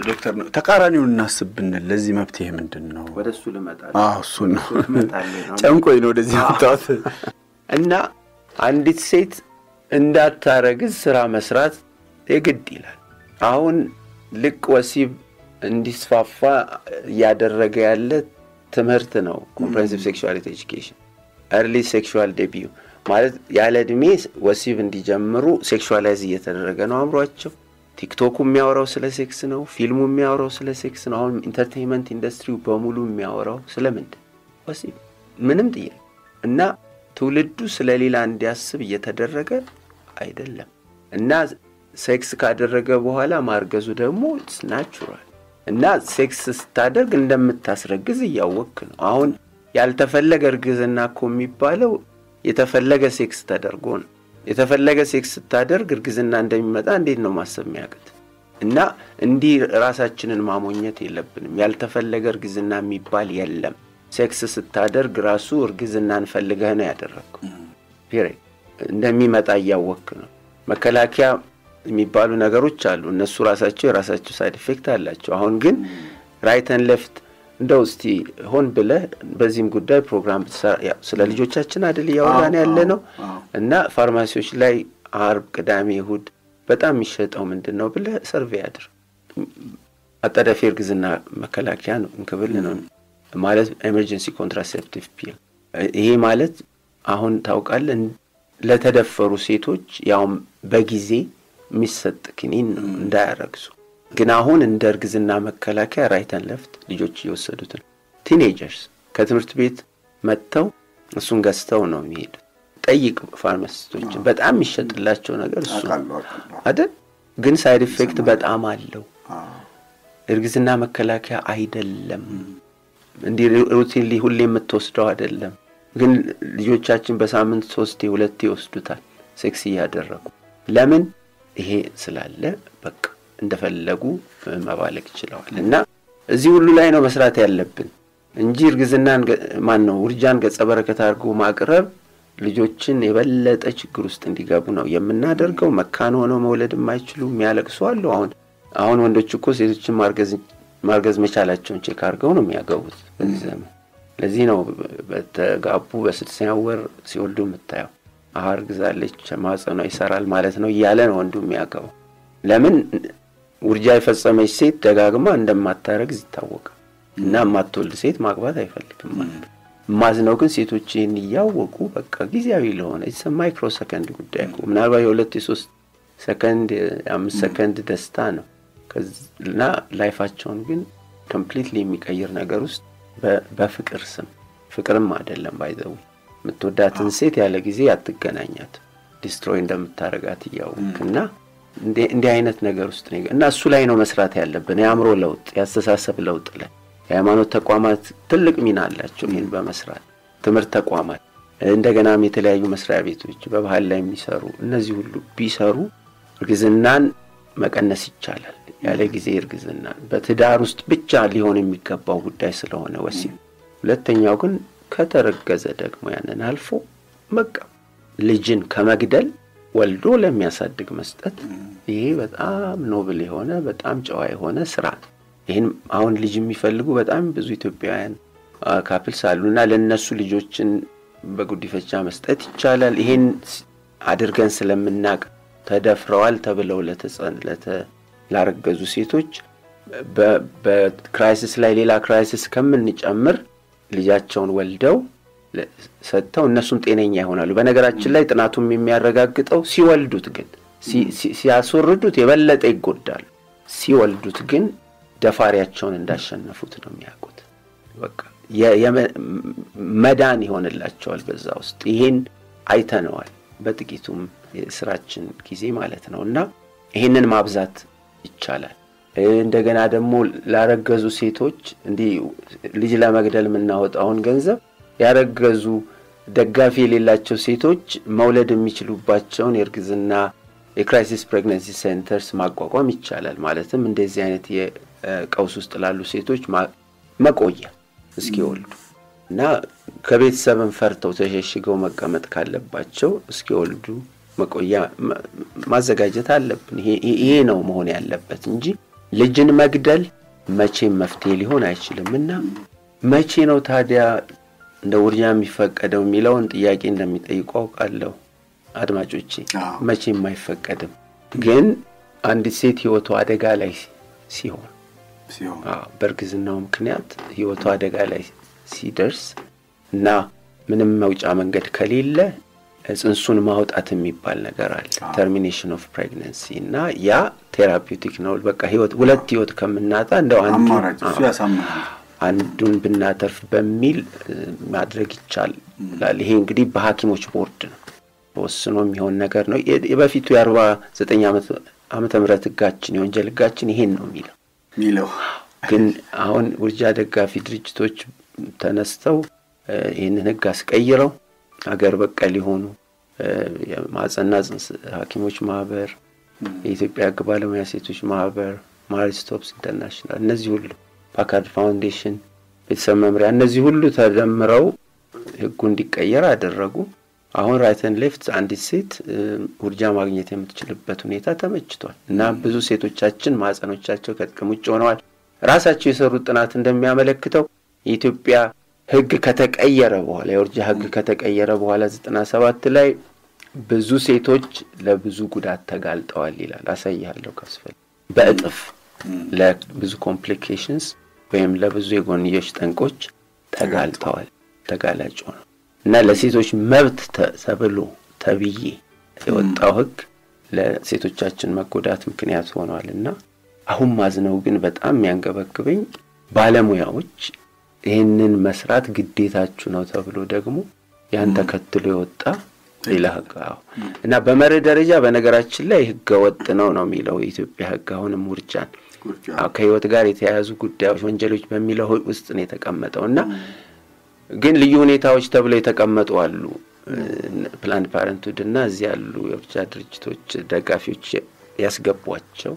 Speaker 1: ዶክተር ተቃራኒውን እናስብን ለዚህ መፍትሄ ምንድነው
Speaker 2: ወደሱ ልመጣ
Speaker 1: እሱ ነው ጨንቆይ ነው ወደዚህ መጣት
Speaker 2: እና አንዲት ሴት እንዳታረግዝ ስራ መስራት የግድ ይላል አሁን ልክ ወሲብ እንዲስፋፋ ያደረገ ያለ ትምህርት ነው comprehensive sexuality education early sexual debut ማለት ያለ እድሜ ወሲብ እንዲጀምሩ ሴክሹአላይዝ እየተደረገ ነው አምሯቸው ቲክቶክ የሚያወራው ስለ ሴክስ ነው ፊልሙ የሚያወራው ስለ ሴክስ ነው አሁን ኢንተርቴይንመንት ኢንደስትሪው በሙሉ የሚያወራው ስለምንድን ወሲብ ምንም ጥያቄ እና ትውልዱ ስለሌላ እንዲያስብ እየተደረገ አይደለም እና ሴክስ ካደረገ በኋላ ማርገዙ ደግሞ it's natural እና ሴክስ ስታደርግ እንደምታስረግዝ ያወቅ ነው አሁን ያልተፈለገ እርግዝና እኮ የሚባለው የተፈለገ ሴክስ ተደርጎ ነው የተፈለገ ሴክስ ስታደርግ እርግዝና እንደሚመጣ እንዴት ነው ማሰብ የሚያቀት እና እንዲ ራሳችንን ማሞኘት የለብንም ያልተፈለገ እርግዝና የሚባል የለም ሴክስ ስታደርግ ራሱ እርግዝናን ፈልገህ ነው ያደረግከው ፒሪድ እንደሚመጣ ያወቅ ነው መከላከያ የሚባሉ ነገሮች አሉ እነሱ ራሳቸው የራሳቸው ሳይድ ኢፌክት አላቸው አሁን ግን ራይት ኤንድ ሌፍት እንደው እስቲ ሆን ብለ በዚህም ጉዳይ ፕሮግራም ስለ ልጆቻችን አይደል ያወራን ያለ ነው እና ፋርማሲዎች ላይ አርብ ቅዳሜ እሁድ በጣም የሚሸጠው ምንድነው ብለ ሰርቬይ አድር አጣዳፊ እርግዝና መከላከያ ነው እንክብል ነው ማለት ኤመርጀንሲ ኮንትራሴፕቲቭ ፒል ይሄ ማለት አሁን ታውቃለህ ለተደፈሩ ሴቶች ያው በጊዜ የሚሰጥ ክኒን እንዳያረግዙ ግን አሁን እንደ እርግዝና መከላከያ ራይት ኤንድ ሌፍት ልጆች ይወሰዱት ቲኔጀርስ ከትምህርት ቤት መጥተው እሱን ገዝተው ነው የሚሄዱት ጠይቅ ፋርማሲስቶች በጣም ይሸጥላቸው ነገር እሱ አይደል ግን ሳይድ ኢፌክት በጣም አለው እርግዝና መከላከያ አይደለም እንዲ ሩቲንሊ ሁሌ የምትወስደው አይደለም ግን ልጆቻችን በሳምንት 3 2 ይወስዱታል ሴክስ ያደረጉ ለምን ይሄ ስላለ በቃ እንደፈለጉ መባለክ ይችላል እና እዚህ ሁሉ ላይ ነው መስራት ያለብን እንጂ እርግዝናን ማን ነው ውርጃን ገጸ በረከት አድርጎ ማቅረብ ልጆችን የበለጠ ችግር ውስጥ እንዲገቡ ነው የምናደርገው መካን ሆኖ መውለድ የማይችሉ የሚያለቅሱ አሉ አሁን ወንዶች እኮ ሴቶችን ማርገዝ መቻላቸውን ቼክ አድርገው ነው የሚያገቡት በዚህ ዘመን ለዚህ ነው በተጋቡ በ60 ወር ሲወልዱ የምታየው አርግዛለች ማጸኗ ይሰራል ማለት ነው ያለ ነው ወንዱ የሚያገባው ለምን ውርጃ የፈጸመች ሴት ደጋግማ እንደማታረግዝ ይታወቃል እና ማትወልድ ሴት ማግባት አይፈልግም ማለት ማዝነው ግን ሴቶችን ያወቁ በቃ ጊዜያዊ ለሆነ it's a microsecond ጉዳይ ነው ምናልባት የ2-3 ሰከንድ 5 ሰከንድ ደስታ ነው ከዛ ላይፋቸውን ግን completely የሚቀይር ነገር ውስጥ በፍቅር ስም ፍቅርም አይደለም ባይዘው ምትወዳትን ሴት ያለ ጊዜ አትገናኛት ዲስትሮይ እንደምታረጋት ያውቅና እንደ አይነት ነገር ውስጥ ነው እና እሱ ላይ ነው መስራት ያለብን ያምሮ ለውጥ ያስተሳሰብ ለውጥ ላይ የሃይማኖት ተቋማት ትልቅ ሚና አላቸው ይሄን በመስራት ትምህርት ተቋማት እንደገናም የተለያዩ መስሪያ ቤቶች በባህል ላይ የሚሰሩ እነዚህ ሁሉ ቢሰሩ እርግዝናን መቀነስ ይቻላል ያለ ጊዜ እርግዝና በትዳር ውስጥ ብቻ ሊሆን የሚገባው ጉዳይ ስለሆነ ወሲብ ሁለተኛው ግን ከተረገዘ ደግሞ ያንን አልፎ በቃ ልጅን ከመግደል ወልዶ ለሚያሳድግ መስጠት ይሄ በጣም ኖብል የሆነ በጣም ጨዋ የሆነ ስራ ይሄን አሁን ልጅ የሚፈልጉ በጣም ብዙ ኢትዮጵያውያን ካፕልስ አሉና ለነሱ ልጆችን በጉዲፈቻ መስጠት ይቻላል ይሄን አድርገን ስለምናቅ ተደፍረዋል ተብለው ላረገዙ ሴቶች በክራይሲስ ላይ ሌላ ክራይሲስ ከምንጨምር ልጃቸውን ወልደው ሰጥተው እነሱም ጤነኛ ይሆናሉ። በነገራችን ላይ ጥናቱም የሚያረጋግጠው ሲወልዱት ግን ሲያስወርዱት የበለጠ ይጎዳሉ። ሲወልዱት ግን ደፋሪያቸውን እንዳሸነፉት ነው የሚያውቁት። በቃ መዳን ይሆንላቸዋል በዛ ውስጥ። ይሄን አይተነዋል በጥቂቱም የስራችን ጊዜ ማለት ነውና ይሄንን ማብዛት ይቻላል። እንደገና ደግሞ ላረገዙ ሴቶች እንዲህ ልጅ ለመግደል የምናወጣውን ገንዘብ ያረገዙ ደጋፊ የሌላቸው ሴቶች መውለድ የሚችሉባቸውን የእርግዝና የክራይሲስ ፕሬግናንሲ ሴንተርስ ማቋቋም ይቻላል። ማለትም እንደዚህ አይነት የቀውስ ውስጥ ላሉ ሴቶች መቆያ እስኪወልዱ እና ከቤተሰብን ፈርተው ተሸሽገው መቀመጥ ካለባቸው እስኪወልዱ መቆያ ማዘጋጀት አለብን። ይሄ ነው መሆን ያለበት እንጂ ልጅን መግደል መቼም መፍትሄ ሊሆን አይችልምና መቼ ነው ታዲያ እንደ ውርጃ የሚፈቀደው የሚለውን ጥያቄ እንደሚጠይቁ አውቃለሁ አድማጮቼ። መቼም አይፈቀድም፣ ግን አንዲት ሴት ህይወቷ አደጋ ላይ ሲሆን በእርግዝናው ምክንያት ህይወቷ አደጋ ላይ ሲደርስ እና ምንም መውጫ መንገድ ከሌለ ጽንሱን ማውጣት የሚባል ነገር አለ፣ ተርሚኔሽን ኦፍ ፕሬግናንሲ። እና ያ ቴራፒውቲክ ነው። በቃ ሁለት ህይወት ከምናጣ እንደው አንዱን ብናተርፍ በሚል ማድረግ ይቻላል። ይሄ እንግዲህ በሐኪሞች ቦርድ ነው ወስኖ የሚሆን ነገር ነው። የበፊቱ የ49 ዓመተ ምህረት ህጋችን የወንጀል ህጋችን ይሄን ነው የሚለው። ግን አሁን ውርጃ ደጋፊ ድርጅቶች ተነስተው ይሄንን ህግ አስቀይረው አገር በቀል ሊሆኑ የማህፀንና ጽንስ ሐኪሞች ማህበር፣ የኢትዮጵያ ህግ ባለሙያ ሴቶች ማህበር፣ ማሪጅ ስቶፕስ ኢንተርናሽናል፣ እነዚህ ሁሉ ፓካርድ ፋውንዴሽን፣ ቤተሰብ መምሪያ፣ እነዚህ ሁሉ ተደምረው ህጉ እንዲቀየር አደረጉ። አሁን ራይት ኤንድ ሌፍት አንዲት ሴት ውርጃ ማግኘት የምትችልበት ሁኔታ ተመችቷል እና ብዙ ሴቶቻችን ማህፀኖቻቸው ከጥቅም ውጭ ሆነዋል። ራሳቸው የሰሩት ጥናት እንደሚያመለክተው የኢትዮጵያ ህግ ከተቀየረ በኋላ የውርጃ ህግ ከተቀየረ በኋላ 97 ላይ ብዙ ሴቶች ለብዙ ጉዳት ተጋልጠዋል ይላል። አሳያለሁ ካስፈል በእጥፍ ለብዙ ኮምፕሊኬሽንስ ወይም ለብዙ የጎንዮሽ ጠንቆች ተጋልጠዋል፣ ተጋላጭ ሆነው እና ለሴቶች መብት ተብዬ የወጣው ህግ ለሴቶቻችን መጎዳት ምክንያት ሆኗልና አሁን ማዝነው ግን በጣም የሚያንገበግበኝ ባለሙያዎች ይሄንን መስራት ግዴታችሁ ነው ተብሎ ደግሞ ያን ተከትሎ የወጣ ሌላ ህግ እና በመርህ ደረጃ በነገራችን ላይ ህገ ወጥ ነው የሚለው የኢትዮጵያ ህግ። አሁንም ውርጃን ከህይወት ጋር የተያያዙ ጉዳዮች ወንጀሎች በሚለው ውስጥ ነው የተቀመጠውና ግን ልዩ ሁኔታዎች ተብለው የተቀመጡ አሉ። ፕላን ፓረንትሁድ እና እዚህ ያሉ የውርጃ ድርጅቶች ደጋፊዎች ያስገቧቸው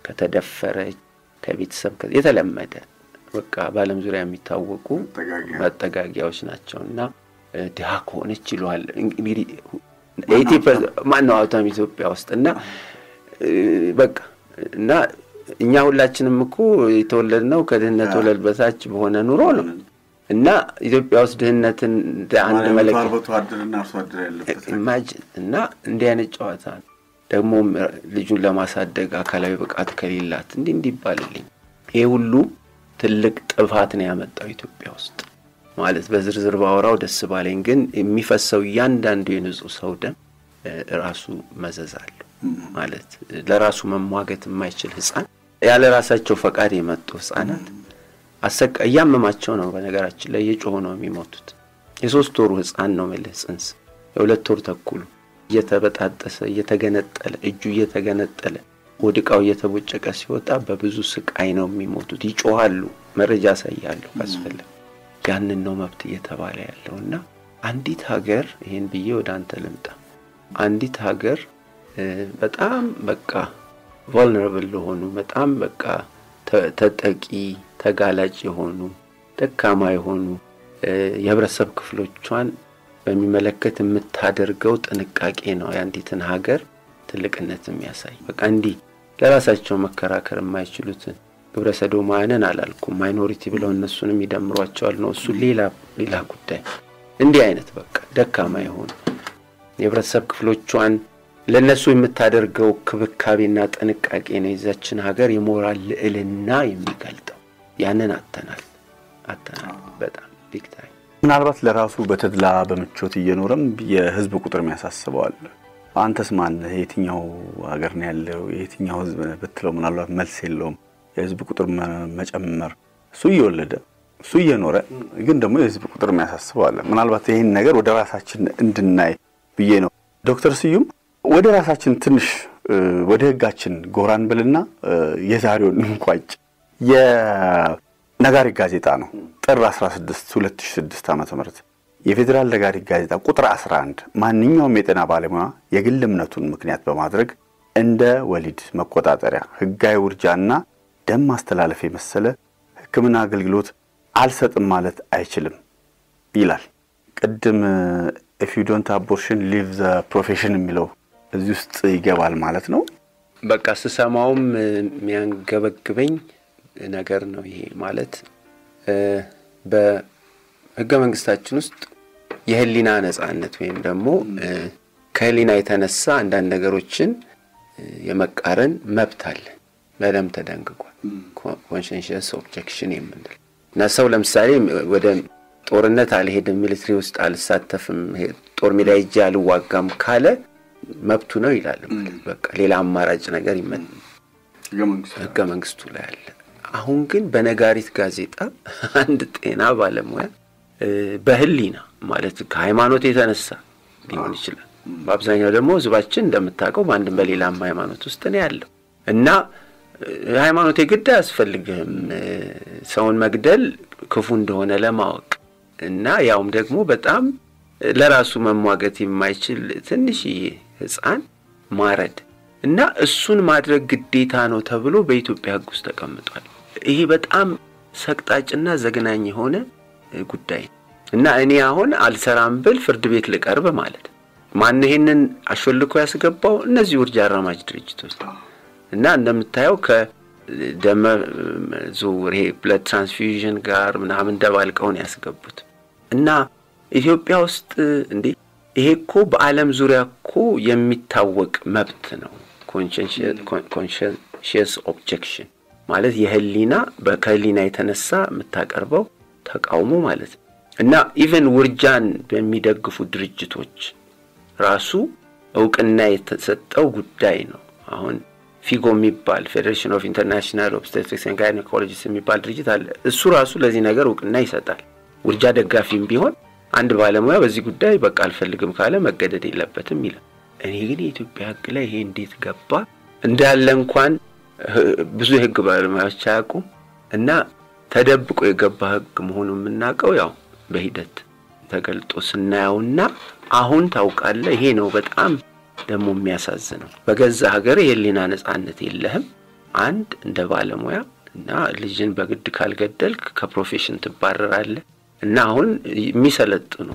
Speaker 2: ከተደፈረች ከቤተሰብ የተለመደ በቃ በዓለም ዙሪያ የሚታወቁ መጠጋጊያዎች ናቸውና ድሃ ከሆነች ይሏል እንግዲህ 80% ማነው አውታም ኢትዮጵያ ውስጥና በቃ እና እኛ ሁላችንም እኮ የተወለድነው ከድህነት ወለል በታች በሆነ ኑሮ ነው እና ኢትዮጵያ ውስጥ ድህነትን አንድ መለኪያ
Speaker 1: አርሶአደርና አርሶአደር ያለበት
Speaker 2: ኢማጂን እና እንዲህ አይነት ጨዋታ ደግሞ ልጁን ለማሳደግ አካላዊ ብቃት ከሌላት እንዲህ ይባልልኝ። ይሄ ሁሉ ትልቅ ጥፋት ነው ያመጣው ኢትዮጵያ ውስጥ ማለት በዝርዝር ባወራው ደስ ባለኝ፣ ግን የሚፈሰው እያንዳንዱ የንጹህ ሰው ደም ራሱ መዘዛል ማለት ለራሱ መሟገት የማይችል ህፃን ያለ ራሳቸው ፈቃድ የመጡ ህፃናት ያመማቸው ነው በነገራችን ላይ የጮሁ ነው የሚሞቱት። የ3 ወሩ ህፃን ነው ማለት ጽንስ የ2 ወር ተኩል እየተበጣጠሰ እየተገነጠለ እጁ እየተገነጠለ ወድቃው እየተቦጨቀ ሲወጣ በብዙ ስቃይ ነው የሚሞቱት። ይጮሃሉ፣ መረጃ ሳይያለው ካስፈለገ ያንን ነው መብት እየተባለ ያለውና አንዲት ሀገር ይሄን ብዬ ወደ አንተ ልምጣ። አንዲት ሀገር በጣም በቃ vulnerable ለሆኑ በጣም በቃ ተጠቂ ተጋላጭ የሆኑ ደካማ የሆኑ የህብረተሰብ ክፍሎቿን በሚመለከት የምታደርገው ጥንቃቄ ነው ያንዲትን ሀገር ትልቅነት የሚያሳይ። በቃ እንዲህ ለራሳቸው መከራከር የማይችሉትን ግብረ ሰዶማውያንን አላልኩም ማይኖሪቲ ብለው እነሱንም ይደምሯቸዋል ነው እሱ ሌላ ጉዳይ። እንዲህ አይነት በቃ ደካማ የሆኑ የህብረተሰብ ክፍሎቿን ለነሱ የምታደርገው ክብካቤና ጥንቃቄ ነው የዛችን ሀገር የሞራል ልዕልና የሚገልጠው። ያንን አተናል በጣም ቢግ ታይም።
Speaker 1: ምናልባት ለራሱ በተድላ በምቾት እየኖረም የህዝብ ቁጥር የሚያሳስበዋል። አንተስ ማን የትኛው ሀገር ነው ያለው የትኛው ህዝብ ብትለው ምናልባት መልስ የለውም። የህዝብ ቁጥር መጨመር እሱ እየወለደ እሱ እየኖረ ግን ደግሞ የህዝብ ቁጥር የሚያሳስበዋል። ምናልባት ይሄን ነገር ወደ ራሳችን እንድናይ ብዬ ነው። ዶክተር ስዩም ወደ ራሳችን ትንሽ ወደ ህጋችን ጎራን ብልና የዛሬውን እንቋጭ። የነጋሪት ጋዜጣ ነው ጥር 16 2006 ዓ.ም የፌደራል ነጋሪት ጋዜጣ ቁጥር 11 ማንኛውም የጤና ባለሙያ የግል እምነቱን ምክንያት በማድረግ እንደ ወሊድ መቆጣጠሪያ ህጋዊ ውርጃና ደም ማስተላለፍ የመሰለ ህክምና አገልግሎት አልሰጥም ማለት አይችልም ይላል። ቅድም if you don't abortion leave the profession የሚለው እዚህ ውስጥ ይገባል ማለት ነው።
Speaker 2: በቃ ስሰማውም የሚያንገበግበኝ ነገር ነው ይሄ ማለት በህገ መንግስታችን ውስጥ የህሊና ነጻነት ወይም ደግሞ ከህሊና የተነሳ አንዳንድ ነገሮችን የመቃረን መብት አለ በደንብ ተደንግጓል። conscientious objection የምንለው እና ሰው ለምሳሌ ወደ ጦርነት አልሄድም ሚሊተሪ ውስጥ አልሳተፍም ጦር ሜዳ ሄጄ አልዋጋም ካለ መብቱ ነው ይላል ማለት በቃ ሌላ አማራጭ ነገር ይመን ህገ መንግስቱ ላይ አለ። አሁን ግን በነጋሪት ጋዜጣ አንድ ጤና ባለሙያ በህሊና ማለት ከሃይማኖት የተነሳ ሊሆን ይችላል። በአብዛኛው ደግሞ ህዝባችን እንደምታውቀው በአንድም በሌላም ሃይማኖት ውስጥ ነው ያለው እና ሃይማኖት የግድ አያስፈልግም ሰውን መግደል ክፉ እንደሆነ ለማወቅ እና ያውም ደግሞ በጣም ለራሱ መሟገት የማይችል ትንሽ ህፃን ማረድ እና እሱን ማድረግ ግዴታ ነው ተብሎ በኢትዮጵያ ህግ ውስጥ ተቀምጧል። ይሄ በጣም ሰቅጣጭና ዘግናኝ የሆነ ጉዳይ እና እኔ አሁን አልሰራም ብል ፍርድ ቤት ልቀርብ ማለት ማን ይሄንን አሽልኮ ያስገባው እነዚህ ውርጃ አራማጅ ድርጅቶች እና እንደምታየው ከደም ዝውውር ብለድ ትራንስፊውዥን ጋር ምናምን ደባልቀው ያስገቡት እና ኢትዮጵያ ውስጥ እንዴ ይሄ እኮ በዓለም ዙሪያ እኮ የሚታወቅ መብት ነው። conscientious objection ማለት የህሊና በከህሊና የተነሳ የምታቀርበው ተቃውሞ ማለት እና ኢቭን ውርጃን በሚደግፉ ድርጅቶች ራሱ እውቅና የተሰጠው ጉዳይ ነው። አሁን ፊጎ የሚባል ፌዴሬሽን ኦፍ ኢንተርናሽናል ኦብስቴትሪክስ ኤንድ ጋይኒኮሎጂስት የሚባል ድርጅት አለ። እሱ ራሱ ለዚህ ነገር እውቅና ይሰጣል። ውርጃ ደጋፊም ቢሆን አንድ ባለሙያ በዚህ ጉዳይ በቃ አልፈልግም ካለ መገደድ የለበትም ይላል። እኔ ግን የኢትዮጵያ ህግ ላይ ይሄ እንዴት ገባ እንዳለ እንኳን ብዙ ህግ ባለሙያዎች አያውቁም እና ተደብቆ የገባ ህግ መሆኑን የምናውቀው ያው በሂደት ተገልጦ ስናየውና አሁን ታውቃለህ ይሄ ነው በጣም ደሞ የሚያሳዝነው። በገዛ ሀገር የህሊና ነጻነት የለህም አንድ እንደ ባለሙያ እና ልጅን በግድ ካልገደልክ ከፕሮፌሽን ትባረራለህ እና አሁን የሚሰለጥኑ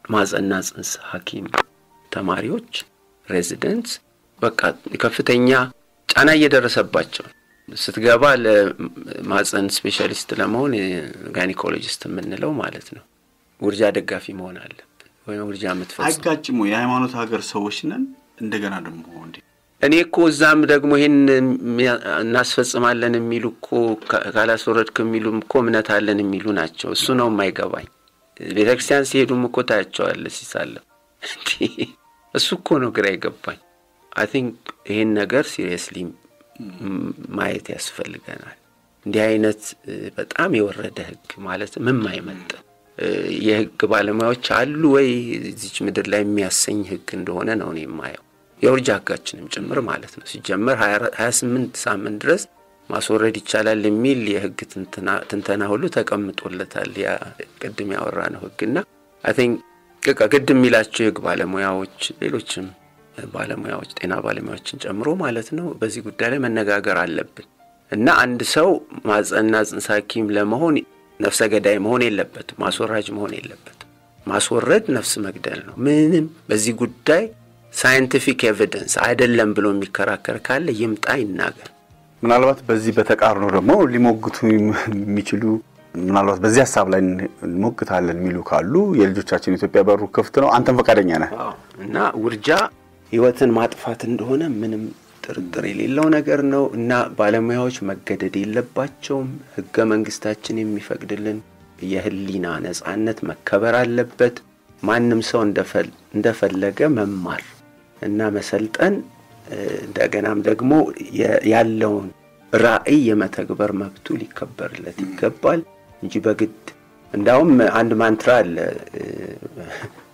Speaker 2: ማጸና ጽንስ ሐኪም ተማሪዎች ሬዚደንትስ በቃ ከፍተኛ ጫና እየደረሰባቸው ስትገባ ለማጸን ስፔሻሊስት ለመሆን ጋይኒኮሎጂስት የምንለው ማለት ነው ውርጃ ደጋፊ መሆን አለበት ወይ ውርጃ የምትፈጽም
Speaker 1: አይጋጭም ወይ የሃይማኖት ሀገር ሰዎች ነን እንደገና ደግሞ እንዴ
Speaker 2: እኔ እኮ እዛም ደግሞ ይሄን እናስፈጽማለን የሚሉ እኮ ካላስወረድክ የሚሉም እኮ እምነት አለን የሚሉ ናቸው። እሱ ነው የማይገባኝ። ቤተክርስቲያን ሲሄዱም እኮ ታያቸዋለህ ሲሳለም እሱ እኮ ነው ግራ ይገባኝ። I think ይሄን ነገር ሲሪየስሊ ማየት ያስፈልገናል። እንዲህ አይነት በጣም የወረደ ህግ ማለት ምን ማይመጣ የህግ ባለሙያዎች አሉ ወይ እዚች ምድር ላይ የሚያሰኝ ህግ እንደሆነ ነው እኔ የማየው። የውርጃ ህጋችንም ጭምር ማለት ነው ሲጀመር 28 ሳምንት ድረስ ማስወረድ ይቻላል የሚል የህግ ትንተና ሁሉ ተቀምጦለታል። ያ ቅድም ያወራነው ህግና I think ቅድም የሚላቸው የህግ ባለሙያዎች ሌሎችም ባለሙያዎች ጤና ባለሙያዎችን ጨምሮ ማለት ነው በዚህ ጉዳይ ላይ መነጋገር አለብን እና አንድ ሰው ማጸና ጽንስ ሐኪም ለመሆን ነፍሰ ገዳይ መሆን የለበትም ማስወራጅ መሆን የለበትም። ማስወረድ ነፍስ መግደል ነው። ምንም በዚህ ጉዳይ ሳይንቲፊክ ኤቪደንስ አይደለም ብሎ የሚከራከር ካለ ይምጣ ይናገር።
Speaker 1: ምናልባት በዚህ በተቃርኖ ደግሞ ሊሞግቱ የሚችሉ ምናልባት በዚህ ሐሳብ ላይ ሞግታለን የሚሉ ካሉ የልጆቻችን ኢትዮጵያ በሩ ክፍት ነው። አንተም ፈቃደኛ ነህ
Speaker 2: እና ውርጃ ህይወትን ማጥፋት እንደሆነ ምንም ጥርጥር የሌለው ነገር ነው እና ባለሙያዎች መገደድ የለባቸውም። ህገ መንግስታችን የሚፈቅድልን የህሊና ነጻነት መከበር አለበት። ማንም ሰው እንደፈለገ መማር እና መሰልጠን እንደገናም ደግሞ ያለውን ራዕይ የመተግበር መብቱ ሊከበርለት ይገባል እንጂ በግድ እንዳውም አንድ ማንትራ አለ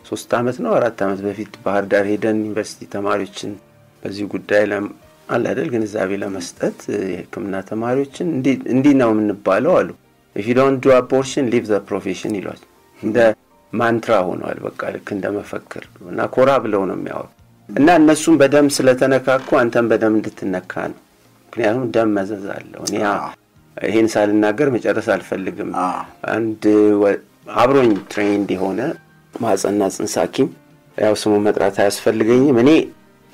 Speaker 2: 3 አመት ነው 4 አመት በፊት ባህር ዳር ሄደን ዩኒቨርሲቲ ተማሪዎችን በዚህ ጉዳይ አለ አይደል ግንዛቤ ለመስጠት የህክምና ተማሪዎችን እንዲህ ነው የምንባለው አሉ if you don't do abortion leave the profession ይሏል እንደ ማንትራ ሆኗል በቃ ልክ እንደ መፈክር እና ኮራ ብለው ነው የሚያወሩ እና እነሱም በደም ስለተነካኩ አንተም በደም እንድትነካ ነው ምክንያቱም ደም መዘዝ አለው እኔ ይሄን ሳልናገር መጨረስ አልፈልግም አንድ አብሮኝ ትሬንድ የሆነ ማህፀንና ጽንስ ሐኪም ያው ስሙ መጥራት አያስፈልገኝም እኔ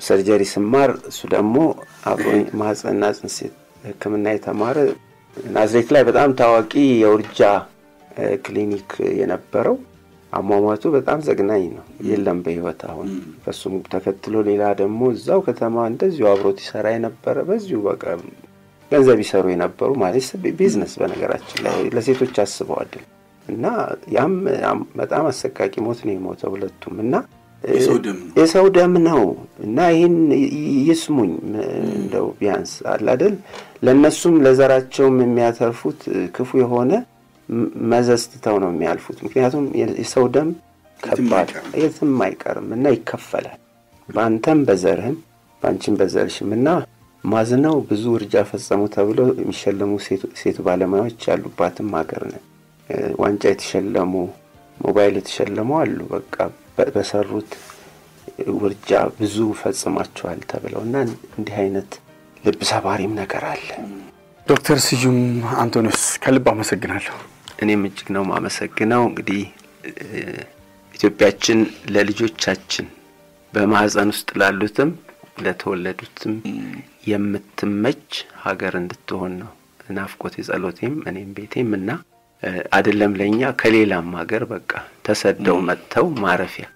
Speaker 2: ሰርጀሪ ስማር እሱ ደግሞ አብሮኝ ማህፀንና ጽንስ ህክምና የተማረ ናዝሬት ላይ በጣም ታዋቂ የውርጃ ክሊኒክ የነበረው አሟሟቱ በጣም ዘግናኝ ነው የለም በህይወት አሁን ከሱም ተከትሎ ሌላ ደግሞ እዛው ከተማ እንደዚሁ አብሮት ይሰራ የነበረ በዚሁ በቃ ገንዘብ ይሰሩ የነበሩ ማለት ቢዝነስ በነገራችን ላይ ለሴቶች አስበው አይደል እና ያም በጣም አሰቃቂ ሞት ነው የሞተው ሁለቱም እና የሰው ደም ነው እና ይሄን ይስሙኝ እንደው ቢያንስ አይደል ለነሱም ለዘራቸውም የሚያተርፉት ክፉ የሆነ መዘስትተው ነው የሚያልፉት ምክንያቱም የሰው ደም ከባድ የትም አይቀርም እና ይከፈላል ባንተም በዘርህም ባንቺም በዘርሽምና ማዝነው ብዙ እርጃ ፈጸሙ ተብሎ የሚሸለሙ ሴት ባለሙያዎች ያሉባትም ሀገር ነው ዋንጫ የተሸለሙ ሞባይል የተሸለሙ አሉ በቃ በሰሩት ውርጃ ብዙ ፈጽማቸዋል ተብለውና እንዲህ አይነት ልብ ሰባሪም ነገር አለ
Speaker 1: ዶክተር ስዩም አንቶኒዮስ ከልብ አመሰግናለሁ
Speaker 2: እኔም እጅግ ነው ማመሰግነው እንግዲህ ኢትዮጵያችን ለልጆቻችን በማህፀን ውስጥ ላሉትም ለተወለዱትም የምትመች ሀገር እንድትሆን ነው ናፍቆት የጸሎቴም እኔም ቤቴምና አይደለም ለኛ ከሌላም ሀገር በቃ ተሰደው መጥተው ማረፊያ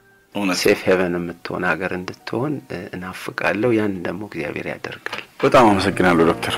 Speaker 2: ሴፍ ሄቨን የምትሆን ሀገር እንድትሆን እናፍቃለሁ ያን ደግሞ እግዚአብሔር ያደርጋል
Speaker 1: በጣም አመሰግናለሁ ዶክተር